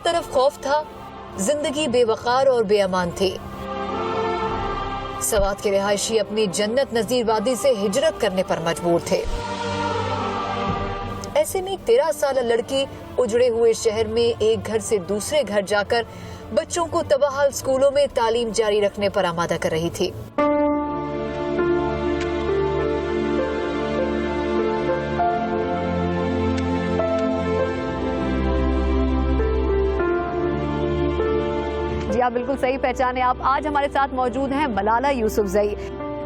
तरफ खौफ था, जिंदगी बेवकार और बेअमान थी। सवात के रिहायशी अपनी जन्नत नजीर वादी से हिजरत करने पर मजबूर थे। ऐसे में एक 13 साल लड़की उजड़े हुए शहर में एक घर से दूसरे घर जाकर बच्चों को तबाहल स्कूलों में तालीम जारी रखने पर आमादा कर रही थी। जी आप बिल्कुल सही पहचाने। आप आज हमारे साथ मौजूद हैं मलाला यूसुफजई।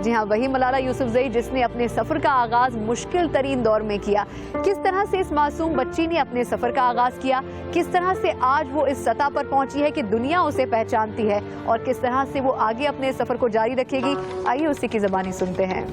जी हाँ, वही मलाला यूसुफजई जिसने अपने सफर का आगाज मुश्किल तरीन दौर में किया। किस तरह से इस मासूम बच्ची ने अपने सफर का आगाज किया, किस तरह से आज वो इस सतह पर पहुंची है कि दुनिया उसे पहचानती है, और किस तरह से वो आगे अपने सफर को जारी रखेगी, आइए उसी की ज़बानी सुनते हैं।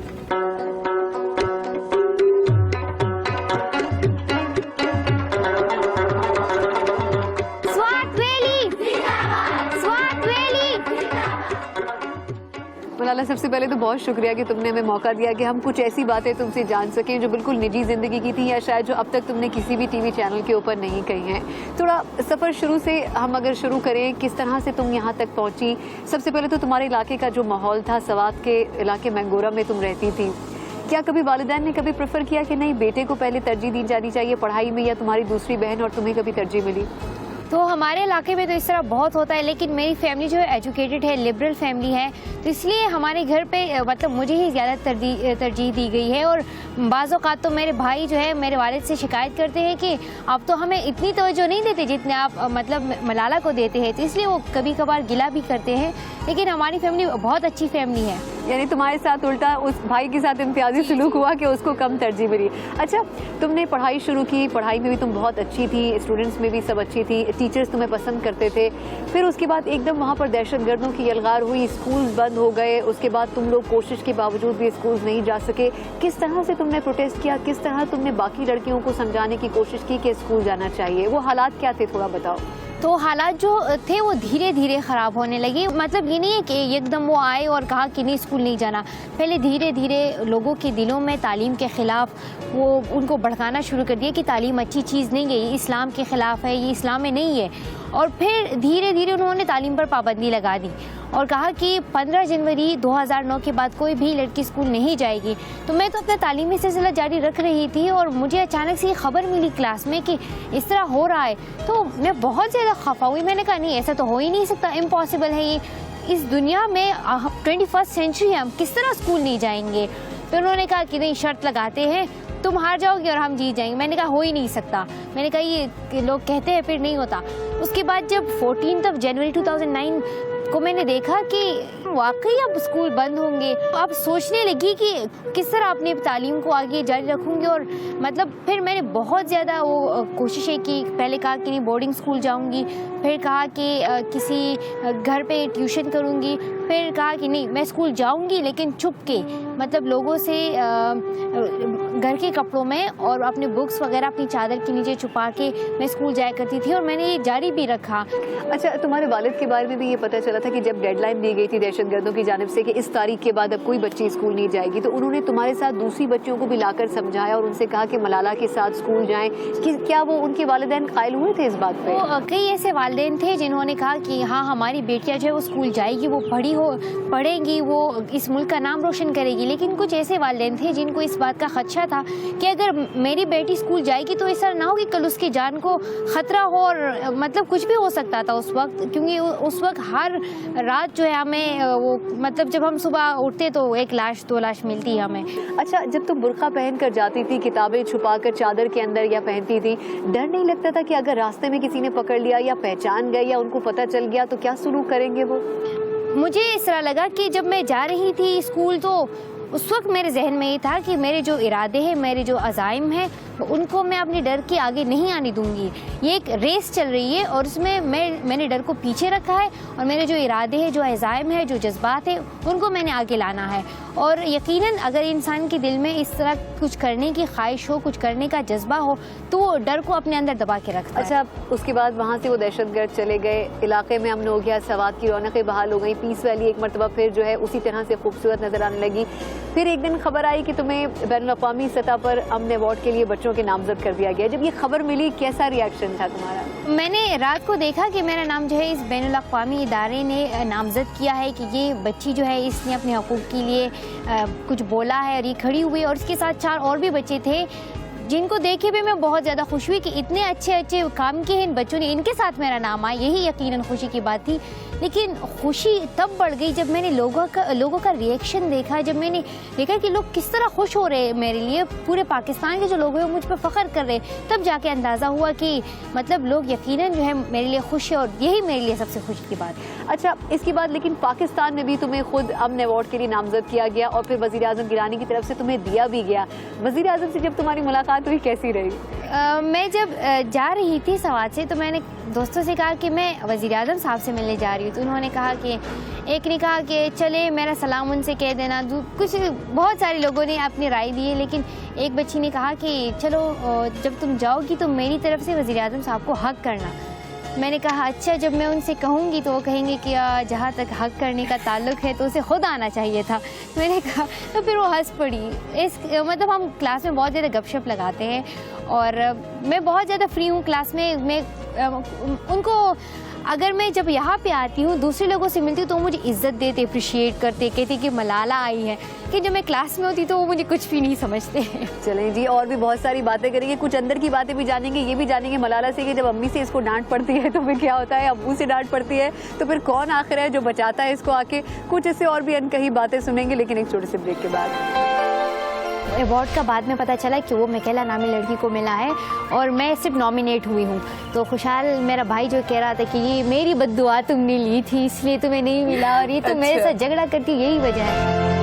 मलाला, सबसे पहले तो बहुत शुक्रिया कि तुमने हमें मौका दिया कि हम कुछ ऐसी बातें तुमसे जान सकें जो बिल्कुल निजी ज़िंदगी की थी, या शायद जो अब तक तुमने किसी भी टीवी चैनल के ऊपर नहीं कही हैं। थोड़ा सफ़र शुरू से हम अगर शुरू करें, किस तरह से तुम यहाँ तक पहुँची? सबसे पहले तो तुम्हारे इलाके का जो माहौल था, सवात के इलाके मैंगोरा में तुम रहती थी, क्या कभी वालिदैन ने कभी प्रेफर किया कि नहीं बेटे को पहले तरजीह दी जानी चाहिए पढ़ाई में, या तुम्हारी दूसरी बहन और तुम्हें कभी तरजीह मिली? तो हमारे इलाके में तो इस तरह बहुत होता है, लेकिन मेरी फैमिली जो है एजुकेटेड है, लिबरल फैमिली है, तो इसलिए हमारे घर पे मतलब मुझे ही ज़्यादा तरजीह दी गई है। और बाज़ औक़ात तो मेरे भाई जो है मेरे वालिद से शिकायत करते हैं कि आप तो हमें इतनी तवज्जो नहीं देते जितने आप मतलब मलाला को देते हैं, तो इसलिए वो कभी कभार गिला भी करते हैं। लेकिन हमारी फैमिली बहुत अच्छी फैमिली है। यानी तुम्हारे साथ उल्टा उस भाई के साथ इम्तियाजी सलूक हुआ कि उसको कम तरजीह मिली। अच्छा, तुमने पढ़ाई शुरू की, पढ़ाई में भी तुम बहुत अच्छी थी, स्टूडेंट्स में भी सब अच्छी थी, टीचर्स तुम्हें पसंद करते थे। फिर उसके बाद एकदम वहाँ पर दहशतगर्दों की यलगार हुई, स्कूल्स बंद हो गए, उसके बाद तुम लोग कोशिश के बावजूद भी स्कूल्स नहीं जा सके। किस तरह से तुमने प्रोटेस्ट किया, किस तरह तुमने बाकी लड़कियों को समझाने की कोशिश की कि स्कूल जाना चाहिए? वो हालात क्या थे, थोड़ा बताओ। तो हालात जो थे वो धीरे धीरे ख़राब होने लगे। मतलब ये नहीं है कि एकदम वो आए और कहा कि नहीं स्कूल नहीं जाना। पहले धीरे धीरे लोगों के दिलों में तालीम के ख़िलाफ़ वो उनको भड़काना शुरू कर दिया कि तालीम अच्छी चीज़ नहीं है, ये इस्लाम के ख़िलाफ़ है, ये इस्लाम में नहीं है। और फिर धीरे धीरे उन्होंने तालीम पर पाबंदी लगा दी और कहा कि 15 जनवरी 2009 के बाद कोई भी लड़की स्कूल नहीं जाएगी। तो मैं तो अपना तालीमी सिलसिला जारी रख रही थी और मुझे अचानक से ये खबर मिली क्लास में कि इस तरह हो रहा है, तो मैं बहुत ज़्यादा खफा हुई। मैंने कहा नहीं, ऐसा तो हो ही नहीं सकता, इम्पॉसिबल है ये, इस दुनिया में 21st सेंचुरी है, हम किस तरह स्कूल नहीं जाएंगे। फिर उन्होंने कहा कि नहीं, शर्त लगाते हैं, तुम हार जाओगे और हम जीत जाएंगे। मैंने कहा हो ही नहीं सकता। मैंने कहा ये लोग कहते हैं फिर नहीं होता। उसके बाद जब 14 जनवरी 2009 को मैंने देखा कि वाकई अब स्कूल बंद होंगे, अब सोचने लगी कि किस तरह अपनी तालीम को आगे जारी रखूँगी। और मतलब फिर मैंने बहुत ज़्यादा वो कोशिशें की। पहले कहा कि नहीं बोर्डिंग स्कूल जाऊँगी, फिर कहा कि किसी घर पे ट्यूशन करूँगी, फिर कहा कि नहीं मैं स्कूल जाऊँगी लेकिन छुप के, मतलब लोगों से घर के कपड़ों में और अपने बुक्स वगैरह अपनी चादर के नीचे छुपा के मैं स्कूल जाया करती थी और मैंने ये जारी भी रखा। अच्छा, तुम्हारे वालिद के बारे में भी ये पता चला था कि जब डेडलाइन दी गई थी दहशतगर्दों की जानिब से कि इस तारीख के बाद अब कोई बच्ची स्कूल नहीं जाएगी, तो उन्होंने तुम्हारे साथ दूसरी बच्चियों को भी लाकर समझाया और उनसे कहा कि मलाला के साथ स्कूल जाएं। कि क्या वो उनके वालिदैन कायल हुए थे इस बात पे? तो कई ऐसे वालिदैन थे जिन्होंने कहा कि हाँ हमारी बेटियाँ जो है वो स्कूल जाएगी, वो पढ़ेंगी, वो इस मुल्क का नाम रोशन करेगी। लेकिन कुछ ऐसे वालिदैन थे जिनको इस बात का खदशा था कि अगर मेरी बेटी स्कूल जाएगी तो ऐसा ना हो कि कल उसकी जान को ख़तरा हो, और मतलब कुछ भी हो सकता था उस वक्त, क्योंकि उस वक्त हर रात जो है हमें वो मतलब जब हम सुबह उठते तो 1 लाश 2 लाश मिलती है हमें। अच्छा, जब तुम बुर्का पहन कर जाती थी, किताबें छुपाकर चादर के अंदर या पहनती थी, डर नहीं लगता था कि अगर रास्ते में किसी ने पकड़ लिया या पहचान गए या उनको पता चल गया तो क्या सुलूक करेंगे वो? मुझे इस तरह लगा कि जब मैं जा रही थी स्कूल तो उस वक्त मेरे जहन में ये था कि मेरे जो इरादे हैं, मेरे जो अज़ाइम हैं, उनको मैं अपने डर के आगे नहीं आने दूंगी। ये एक रेस चल रही है और उसमें मैंने डर को पीछे रखा है और मेरे जो इरादे हैं, जो अज़ाइम हैं, जो जज्बात हैं, उनको मैंने आगे लाना है। और यकीनन अगर इंसान के दिल में इस तरह कुछ करने की ख्वाहिश हो, कुछ करने का जज्बा हो, तो वो डर को अपने अंदर दबा के रखता है। अच्छा, उसके बाद वहाँ से वो दहशतगर्द चले गए, इलाके में अमन हो गया, सवात की रौनकें बहाल हो गई, पीस वैली एक मरतबा फिर जो है उसी तरह से खूबसूरत नज़र आने लगी। फिर एक दिन खबर आई कि तुम्हें बैनुल-अक़वामी सतह पर अमन अवार्ड के लिए बच्चों के नामजद कर दिया गया। जब ये खबर मिली कैसा रिएक्शन था तुम्हारा? मैंने रात को देखा कि मेरा नाम जो है इस बैनुल-अक़वामी इदारे ने नामजद किया है कि ये बच्ची जो है इसने अपने हकूक़ के लिए कुछ बोला है और ये खड़ी हुई, और उसके साथ 4 और भी बच्चे थे जिनको देखे भी मैं बहुत ज़्यादा खुश हुई कि इतने अच्छे अच्छे काम किए हैं इन बच्चों ने, इनके साथ मेरा नाम आया, यही यकीनन खुशी की बात थी। लेकिन खुशी तब बढ़ गई जब मैंने लोगों का रिएक्शन देखा, जब मैंने देखा कि लोग किस तरह खुश हो रहे हैं मेरे लिए, पूरे पाकिस्तान के जो लोग हैं वो मुझ पर फ़ख्र कर रहे हैं। तब जाके अंदाज़ा हुआ कि मतलब लोग यकीनन जो है मेरे लिए खुश है, और यही मेरे लिए सबसे खुशी की बात है। अच्छा, इसके बाद लेकिन पाकिस्तान में भी तुम्हें खुद अमन अवार्ड के लिए नामजद किया गया और फिर वज़ीर आज़म गिलानी की तरफ से तुम्हें दिया भी गया। वज़ीर आज़म से जब तुम्हारी मुलाकात हुई कैसी रही? मैं जब जा रही थी सवात से तो मैंने दोस्तों से कहा कि मैं वज़ीर आज़म साहब से मिलने जा रही हूँ, तो उन्होंने कहा कि एक ने कहा कि चले मेरा सलाम उनसे कह देना, कुछ बहुत सारे लोगों ने अपनी राय दी है, लेकिन एक बच्ची ने कहा कि चलो जब तुम जाओगी तो मेरी तरफ से वज़ीर आज़म साहब को हक करना। मैंने कहा अच्छा, जब मैं उनसे कहूँगी तो वो कहेंगे कि जहाँ तक हक करने का ताल्लुक़ है तो उसे खुद आना चाहिए था। मैंने कहा, तो फिर वो हंस पड़ी। मतलब हम क्लास में बहुत ज़्यादा गपशप लगाते हैं और मैं बहुत ज़्यादा फ्री हूँ क्लास में। मैं उनको अगर मैं जब यहाँ पे आती हूँ दूसरे लोगों से मिलती हूँ तो वो मुझे इज़्ज़त देते, अप्रिशिएट करते, कहते कि मलाला आई है, कि जब मैं क्लास में होती तो वो मुझे कुछ भी नहीं समझते। चलें जी, और भी बहुत सारी बातें करेंगे, कुछ अंदर की बातें भी जानेंगे, ये भी जानेंगे मलाला से कि जब अम्मी से इसको डांट पड़ती है तो फिर क्या होता है, अब्बू से डांट पड़ती है तो फिर कौन आखिर है जो बचाता है इसको आके। कुछ इससे और भी अनकही बातें सुनेंगे, लेकिन एक छोटे से ब्रेक के बाद। अवार्ड का बाद में पता चला कि वो मिकेला नामी लड़की को मिला है और मैं सिर्फ नॉमिनेट हुई हूँ। तो खुशहाल मेरा भाई जो कह रहा था कि ये मेरी बद्दुआ तुमने ली थी इसलिए तुम्हें नहीं मिला, और ये तो मेरे साथ झगड़ा करती, यही वजह है।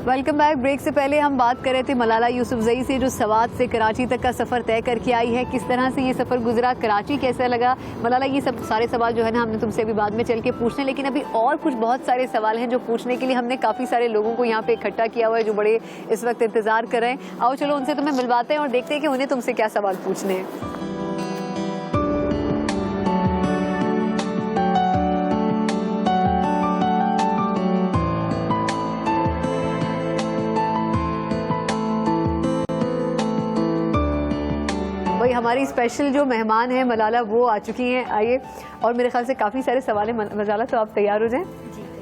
Welcome back. ब्रेक से पहले हम बात कर रहे थे मलाला यूसुफजई से, जो सवात से कराची तक का सफ़र तय करके आई है। किस तरह से ये सफ़र गुजरा, कराची कैसा लगा। मलाला, ये सब सारे सवाल जो है ना हमने तुमसे अभी बाद में चल के पूछने, लेकिन अभी और कुछ बहुत सारे सवाल हैं जो पूछने के लिए हमने काफ़ी सारे लोगों को यहाँ पे इकट्ठा किया हुआ है जो बड़े इस वक्त इंतज़ार कर रहे हैं। आओ चलो उनसे तुम्हें मिलवाते हैं और देखते हैं कि उन्हें तुमसे क्या सवाल पूछने हैं। हमारी स्पेशल जो मेहमान है मलाला वो आ चुकी हैं, आइए। और मेरे ख्याल से काफ़ी सारे सवाल हैं मलाला, तो आप तैयार हो जाएं।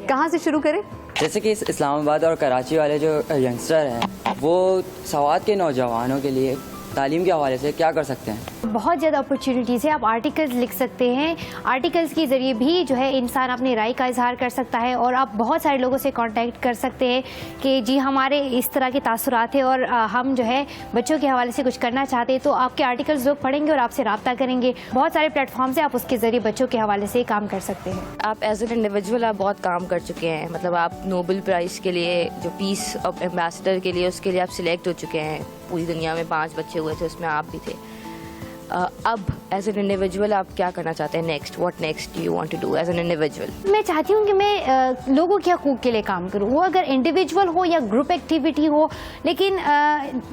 कहाँ से शुरू करें? जैसे कि इस्लामाबाद और कराची वाले जो यंगस्टर हैं वो सवात के नौजवानों के लिए तालीम के हवाले से क्या कर सकते हैं? बहुत ज़्यादा अपॉर्चुनिटीज़ है। आप आर्टिकल्स लिख सकते हैं, आर्टिकल्स के ज़रिए भी जो है इंसान अपनी राय का इजहार कर सकता है, और आप बहुत सारे लोगों से कांटेक्ट कर सकते हैं कि जी हमारे इस तरह के तासुरात हैं और हम जो है बच्चों के हवाले से कुछ करना चाहते हैं, तो आपके आर्टिकल्स लोग पढ़ेंगे और आपसे रब्ता करेंगे। बहुत सारे प्लेटफॉर्म्स हैं, आप उसके ज़रिए बच्चों के हवाले से काम कर सकते हैं। आप एज एन इंडिविजुअल आप बहुत काम कर चुके हैं, मतलब आप नोबेल प्राइज़ के लिए जो पीस ऑफ एम्बेसडर के लिए उसके लिए आप सिलेक्ट हो चुके हैं। पूरी दुनिया में 5 बच्चे हुए थे, उसमें आप भी थे। अब एज एन इंडिविजुअल आप क्या करना चाहते हैं next? What next you want to do as an individual? मैं चाहती हूँ कि मैं लोगों के हकूक़ के लिए काम करूँ, वो अगर इंडिविजुअल हो या ग्रुप एक्टिविटी हो। लेकिन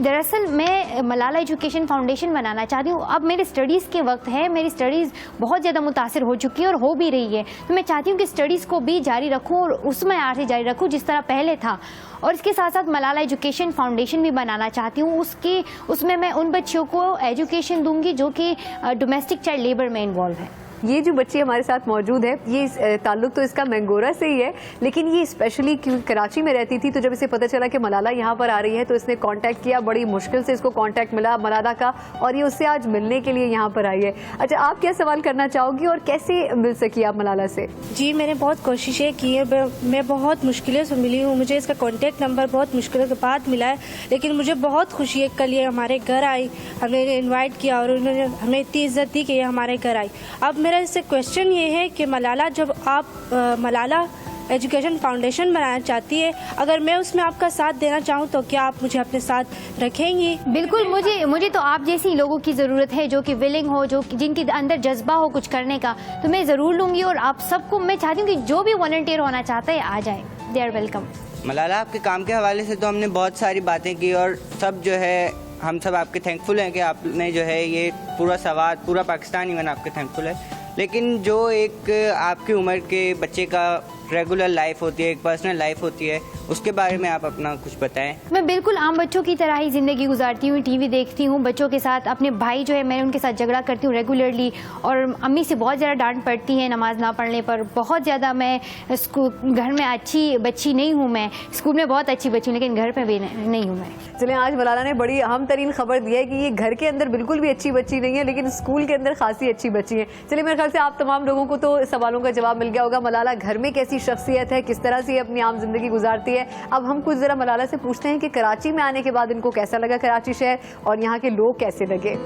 दरअसल मैं मलाला एजुकेशन फाउंडेशन बनाना चाहती हूँ। अब मेरे स्टडीज़ के वक्त है, मेरी स्टडीज़ बहुत ज़्यादा मुतासिर हो चुकी है और हो भी रही है, तो मैं चाहती हूँ कि स्टडीज़ को भी जारी रखूँ और उस मैयार से जारी रखूँ जिस तरह पहले था। और इसके साथ साथ मलाला एजुकेशन फाउंडेशन भी बनाना चाहती हूँ। उसमें मैं उन बच्चों को एजुकेशन दूंगी जो कि डोमेस्टिक चाइल्ड लेबर में इन्वॉल्व है। ये जो बच्ची हमारे साथ मौजूद है, ये ताल्लुक तो इसका मैंगोरा से ही है, लेकिन ये स्पेशली कराची में रहती थी, तो जब इसे पता चला कि मलाला यहाँ पर आ रही है तो इसने कांटेक्ट किया। बड़ी मुश्किल से इसको कांटेक्ट मिला मलाला का, और ये उससे आज मिलने के लिए यहाँ पर आई है। अच्छा, आप क्या सवाल करना चाहोगी और कैसे मिल सकी आप मलाला से? जी, मैंने बहुत कोशिशें की है, मैं बहुत मुश्किलों से मिली हूँ। मुझे इसका कॉन्टेक्ट नंबर बहुत मुश्किलों के बाद मिला है, लेकिन मुझे बहुत खुशी है। कल ये हमारे घर आई, हमने इन्वाइट किया और उन्होंने हमें इतनी इज्जत दी कि ये हमारे घर आई। अब मेरा इससे क्वेश्चन ये है कि मलाला, जब आप मलाला एजुकेशन फाउंडेशन बनाना चाहती है, अगर मैं उसमें आपका साथ देना चाहूँ तो क्या आप मुझे अपने साथ रखेंगी? बिल्कुल, मुझे तो आप जैसी लोगों की ज़रूरत है जो कि विलिंग हो, जो जिनके अंदर जज्बा हो कुछ करने का, तो मैं ज़रूर लूँगी। और आप सबको मैं चाहती हूँ कि जो भी वॉलंटियर होना चाहता है आ जाए, दे आर वेलकम। मलाला, आपके काम के हवाले से तो हमने बहुत सारी बातें की और सब जो है हम सब आपके थैंकफुल हैं कि आपने जो है ये पूरा सवात, पूरा पाकिस्तान इवन आपके थैंकफुल है। लेकिन जो एक आपकी उम्र के बच्चे का रेगुलर लाइफ होती है, एक पर्सनल लाइफ होती है, उसके बारे में आप अपना कुछ बताएं। मैं बिल्कुल आम बच्चों की तरह ही ज़िंदगी गुजारती हूँ, टीवी देखती हूँ बच्चों के साथ। अपने भाई जो है मैं उनके साथ झगड़ा करती हूँ रेगुलरली, और अम्मी से बहुत ज़्यादा डांट पड़ती है नमाज ना पढ़ने पर। बहुत ज़्यादा मैं घर में अच्छी बच्ची नहीं हूँ, मैं स्कूल में बहुत अच्छी बच्ची हूँ लेकिन घर पर भी नहीं हूँ मैं। चलिए, आज मलाला ने बड़ी अहम तरीन खबर दी है कि ये घर के अंदर बिल्कुल भी अच्छी बच्ची नहीं है लेकिन स्कूल के अंदर खासी अच्छी बच्ची है। चलिए, मेरे ख्याल से आप तमाम लोगों को तो सवालों का जवाब मिल गया होगा। मलाला घर में कैसी शख्सियत है, किस तरह से अपनी आम जिंदगी गुजारती है। अब हम कुछ जरा मलाला से पूछते हैं कि कराची में आने के बाद इनको कैसा लगा कराची शहर, और यहाँ के लोग कैसे लगे।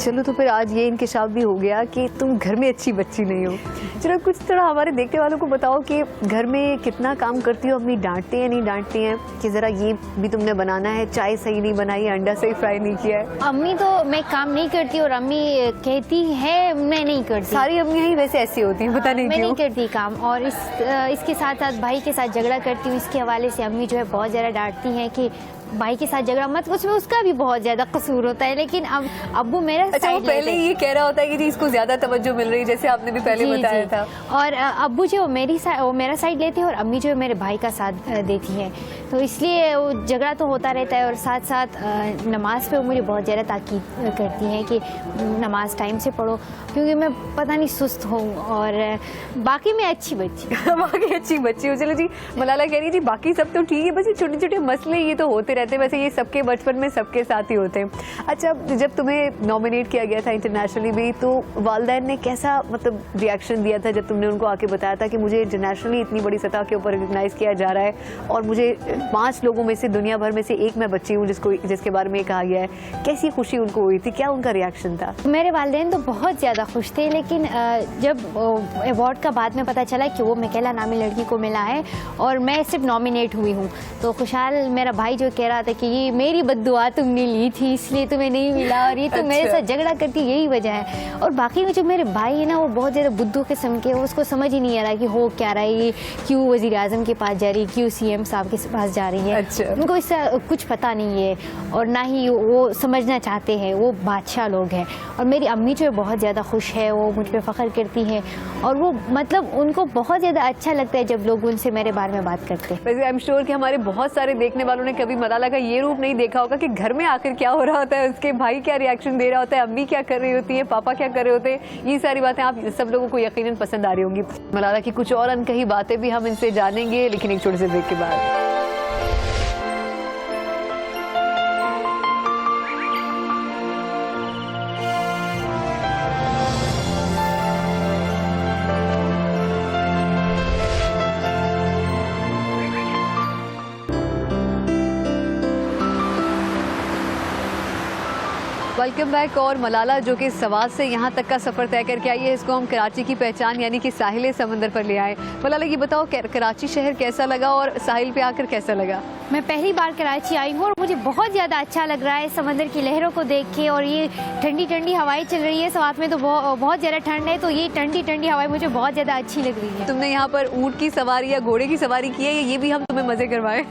चलो, तो फिर आज ये इंकशाफ भी हो गया कि तुम घर में अच्छी बच्ची नहीं हो। चलो, कुछ थोड़ा हमारे देखने वालों को बताओ कि घर में कितना काम करती हो, अम्मी डांटती हैं नहीं डांटती हैं कि ज़रा ये भी तुमने बनाना है, चाय सही नहीं बनाई, अंडा सही फ्राई नहीं किया है। अम्मी तो मैं काम नहीं करती और अम्मी कहती है मैं नहीं करती। सारी अम्मियाँ ही वैसे ऐसी होती हैं, पता नहीं मैं क्यों। नहीं करती काम, और इसके साथ साथ भाई के साथ झगड़ा करती हूँ। इसके हवाले से अम्मी जो है बहुत ज़्यादा डांटती हैं कि भाई के साथ झगड़ा मत, उसमें उसका भी बहुत ज्यादा कसूर होता है, लेकिन अब अब्बू मेरा अच्छा, वो पहले ये कह रहा होता है कि जी इसको ज्यादा तवज्जो मिल रही है, जैसे आपने भी पहले बताया था। और अब्बू जो वो मेरा साइड लेते हैं और अम्मी जो है मेरे भाई का साथ देती है, तो इसलिए वो झगड़ा तो होता रहता है। और साथ साथ नमाज पे वो मुझे बहुत ज़्यादा ताकीद करती हैं कि नमाज टाइम से पढ़ो, क्योंकि मैं पता नहीं सुस्त हूँ। और बाकी मैं अच्छी बच्ची बाकी अच्छी बच्ची हो। चलो जी, मलाला कह रही थी बाकी सब तो ठीक है, बस ये छोटे छोटे मसले ये तो होते रहते हैं, वैसे ये सबके बचपन में सबके साथ ही होते हैं। अच्छा, जब तुम्हें नॉमिनेट किया गया था इंटरनेशनली भी, तो वालिदैन ने कैसा मतलब रिएक्शन दिया था जब तुमने उनको आके बताया था कि मुझे इंटरनेशनली इतनी बड़ी सतह के ऊपर रिकॉग्नाइज किया जा रहा है और मुझे 5 लोगों में से दुनिया भर में से एक मैं बच्ची हूँ जिसके बारे में कहा गया है। कैसी खुशी उनको हुई थी, क्या उनका रिएक्शन था? मेरे वालिदैन तो बहुत ज़्यादा खुश थे, लेकिन जब अवार्ड का बाद में पता चला कि वो मिकेला नामी लड़की को मिला है और मैं सिर्फ नॉमिनेट हुई हूँ, तो खुशहाल मेरा भाई जो कह रहा था कि ये मेरी बद्दुआ तुमने ली थी इसलिए तुम्हें नहीं मिला और ये तो मेरे साथ झगड़ा करती, यही वजह है। और बाकी में जो मेरे भाई है ना, वो बहुत ज़्यादा बुद्धू किस्म के, उसको समझ ही नहीं आ रहा कि हो क्या रहा है, ये क्यों वज़ीर आज़म के पास जा रही है, क्यों CM साहब के पास जा रही है। अच्छा। उनको इससे कुछ पता नहीं है और ना ही वो समझना चाहते हैं, वो बादशाह लोग हैं। और मेरी अम्मी जो है बहुत ज़्यादा खुश है, वो मुझ पर फ़ख्र करती है और वो मतलब उनको बहुत ज़्यादा अच्छा लगता है जब लोग उनसे मेरे बारे में बात करते हैं। वैसे आई एम श्योर कि हमारे बहुत सारे देखने वालों ने कभी मलाला का ये रूप नहीं देखा होगा कि घर में आकर क्या हो रहा होता है, उसके भाई क्या रिएक्शन दे रहा होता है, अम्मी क्या कर रही होती है, पापा क्या कर रहे होते हैं। ये सारी बातें आप सब लोगों को यकीनन पसंद आ रही होंगी। मलाला की कुछ और अनकही बातें भी हम इनसे जानेंगे, लेकिन एक छोटे से ब्रेक के बाद। Welcome back. और मलाला जो कि सवात से यहाँ तक का सफ़र तय करके आई है, इसको हम कराची की पहचान यानी कि साहिल समंदर पर ले आए। मलाला ये बताओ कराची शहर कैसा लगा और साहिल पे आकर कैसा लगा? मैं पहली बार कराची आई हूँ और मुझे बहुत ज़्यादा अच्छा लग रहा है समंदर की लहरों को देख के, और ये ठंडी ठंडी हवाएं चल रही है। सवात में तो बहुत ज़्यादा ठंड है, तो ये ठंडी ठंडी हवाएं मुझे बहुत ज़्यादा अच्छी लग रही है। तुमने यहाँ पर ऊँट की सवारी या घोड़े की सवारी की है, ये भी हम तुम्हें मज़े करवाएं?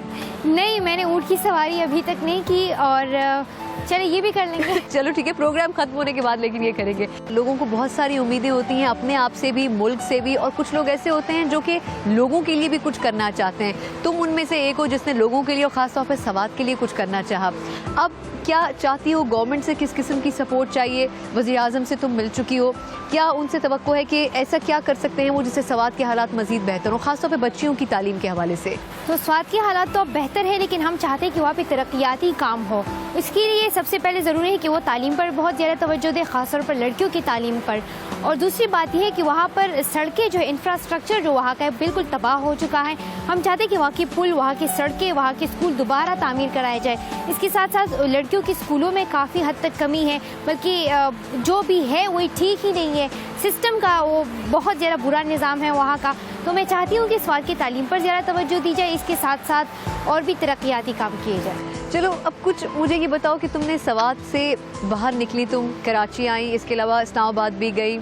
नहीं, मैंने ऊँट की सवारी अभी तक नहीं की, और चले ये भी कर लेंगे। चलो ठीक है, प्रोग्राम खत्म होने के बाद लेकिन ये करेंगे। लोगों को बहुत सारी उम्मीदें होती हैं अपने आप से भी, मुल्क से भी, और कुछ लोग ऐसे होते हैं जो कि लोगों के लिए भी कुछ करना चाहते हैं। तुम उनमें से एक हो जिसने लोगों के लिए और ख़ास तौर पर सवात के लिए कुछ करना चाहा। अब क्या चाहती हो, गवर्नमेंट से किस किस्म की सपोर्ट चाहिए? वज़ीर आज़म से तुम मिल चुकी हो, क्या उनसे तवक्को है कि ऐसा क्या कर सकते हैं वो जिससे सवात के हालात मज़ीद बेहतर हो, ख़ासतौर पर बच्चियों की तालीम के हवाले से? तो स्वाद के हालात तो अब बेहतर है, लेकिन हम चाहते हैं कि वहाँ पे तरक्याती काम हो। इसके लिए सबसे पहले ज़रूरी है कि वो तालीम पर बहुत ज़्यादा तवज्जो दे, ख़ासतौर पर लड़कियों की तालीम पर। और दूसरी बात यह है कि वहाँ पर सड़कें जो इंफ्रास्ट्रक्चर जो वहाँ का है बिल्कुल तबाह हो चुका है। हम चाहते हैं कि वहाँ की पुल, वहाँ की सड़कें, वहाँ के स्कूल दोबारा तामीर कराए जाए। इसके साथ साथ लड़कियों की स्कूलों में काफ़ी हद तक कमी है, बल्कि जो भी है वही ठीक ही नहीं है। सिस्टम का वो बहुत ज़्यादा बुरा निज़ाम है वहाँ का। तो मैं चाहती हूँ कि स्वाद की तालीम पर ज़्यादा तवज्जो दी जाए, इसके साथ साथ और भी तरक्याती काम किए जाए। चलो, अब कुछ मुझे ये बताओ कि तुमने सवात से बाहर निकली, तुम कराची आई, इसके अलावा इस्लामाबाद भी गई,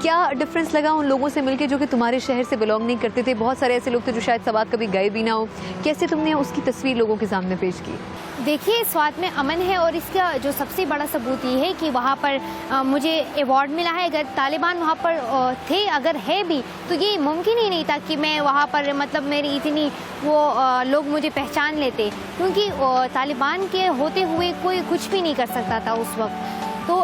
क्या डिफरेंस लगा उन लोगों से मिलके जो कि तुम्हारे शहर से बिलोंग नहीं करते थे? बहुत सारे ऐसे लोग थे जो शायद सवात कभी गए भी ना हो। कैसे तुमने उसकी तस्वीर लोगों के सामने पेश की? देखिए, स्वात में अमन है और इसका जो सबसे बड़ा सबूत ये है कि वहाँ पर मुझे अवार्ड मिला है। अगर तालिबान वहाँ पर थे, अगर है भी, तो ये मुमकिन ही नहीं था कि मैं वहाँ पर मतलब मेरी इतनी लोग मुझे पहचान लेते, क्योंकि तालिबान के होते हुए कोई कुछ भी नहीं कर सकता था उस वक्त। तो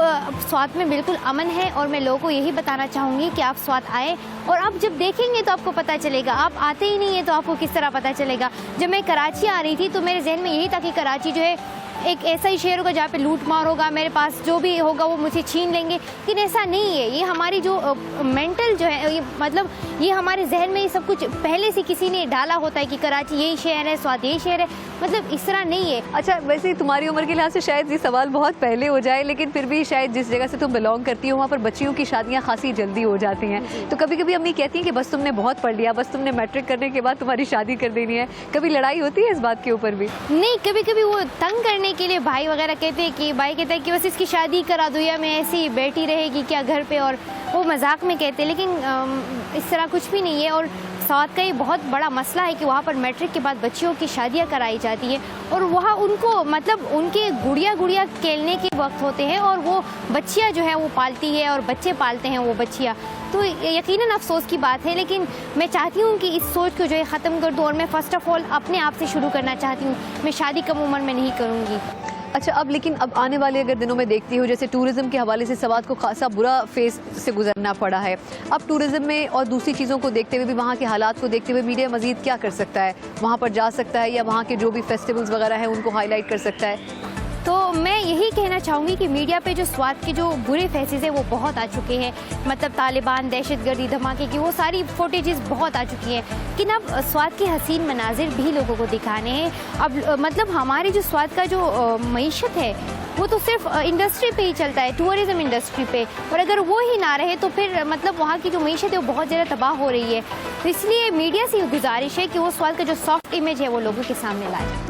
स्वात में बिल्कुल अमन है और मैं लोगों को यही बताना चाहूँगी कि आप स्वात आए और आप जब देखेंगे तो आपको पता चलेगा। आप आते ही नहीं है तो आपको किस तरह पता चलेगा। जब मैं कराची आ रही थी तो मेरे जहन में यही था कि कराची जो है एक ऐसा ही शहर होगा जहाँ पे लूट मार होगा, मेरे पास जो भी होगा वो मुझे छीन लेंगे, लेकिन ऐसा नहीं है। ये हमारी जो मेंटल जो है, ये मतलब ये हमारे जहन में ये सब कुछ पहले से किसी ने डाला होता है कि कराची यही शहर है, स्वात यही शहर है, मतलब इस तरह नहीं है। अच्छा, वैसे तुम्हारी उम्र के लिहाज से शायद ये सवाल बहुत पहले हो जाए, लेकिन फिर भी शायद जिस जगह से तुम बिलोंग करती हो वहाँ पर बच्चियों की शादियाँ खासी जल्दी हो जाती हैं, तो कभी कभी अम्मी कहती हैं कि बस तुमने बहुत पढ़ लिया, बस तुमने मैट्रिक करने के बाद तुम्हारी शादी कर देनी है। कभी लड़ाई होती है इस बात के ऊपर भी? नहीं, कभी कभी वो तंग करने के लिए भाई वगैरह कहते हैं कि भाई कहता है कि बस इसकी शादी करा दो या मैं ऐसे ही बैठी रहेगी क्या घर पे, और वो मजाक में कहते हैं, लेकिन इस तरह कुछ भी नहीं है। और स्वात का ये बहुत बड़ा मसला है कि वहाँ पर मैट्रिक के बाद बच्चियों की शादियाँ कराई जाती हैं और वहाँ उनको मतलब उनके गुड़िया खेलने के वक्त होते हैं और वो बच्चियाँ जो है वो पालती है और बच्चे पालते हैं वो बच्चियाँ। तो यकीनन अफसोस की बात है, लेकिन मैं चाहती हूँ कि इस सोच को जो है ख़त्म कर दूँ और मैं फ़र्स्ट ऑफ़ ऑल अपने आप से शुरू करना चाहती हूँ। मैं शादी कम उम्र में नहीं करूँगी। अच्छा, अब लेकिन अब आने वाले अगर दिनों में देखती हो, जैसे टूरिज़्म के हवाले से स्वात को खासा बुरा फेस से गुजरना पड़ा है, अब टूरिज़्म में और दूसरी चीज़ों को देखते हुए भी, वहाँ के हालात को देखते हुए मीडिया मज़ीद क्या कर सकता है? वहाँ पर जा सकता है या वहाँ के जो भी फेस्टिवल्स वगैरह हैं उनको हाईलाइट कर सकता है? तो मैं यही कहना चाहूँगी कि मीडिया पे जो स्वात के जो बुरे फैसले हैं वो बहुत आ चुके हैं, मतलब तालिबान, दहशतगर्दी, धमाके की वो सारी फुटेजेस बहुत आ चुकी हैं, लेकिन अब स्वात के हसीन मनाजिर भी लोगों को दिखाने हैं। अब मतलब हमारी जो स्वात का जो मईशत है वो तो सिर्फ इंडस्ट्री पे ही चलता है, टूरिज़्म इंडस्ट्री पे, और अगर वो ही ना रहे तो फिर मतलब वहाँ की जो मईशत है वो बहुत ज़्यादा तबाह हो रही है। तो इसलिए मीडिया से गुजारिश है कि वो स्वात का जो सॉफ्ट इमेज है वो लोगों के सामने लाए।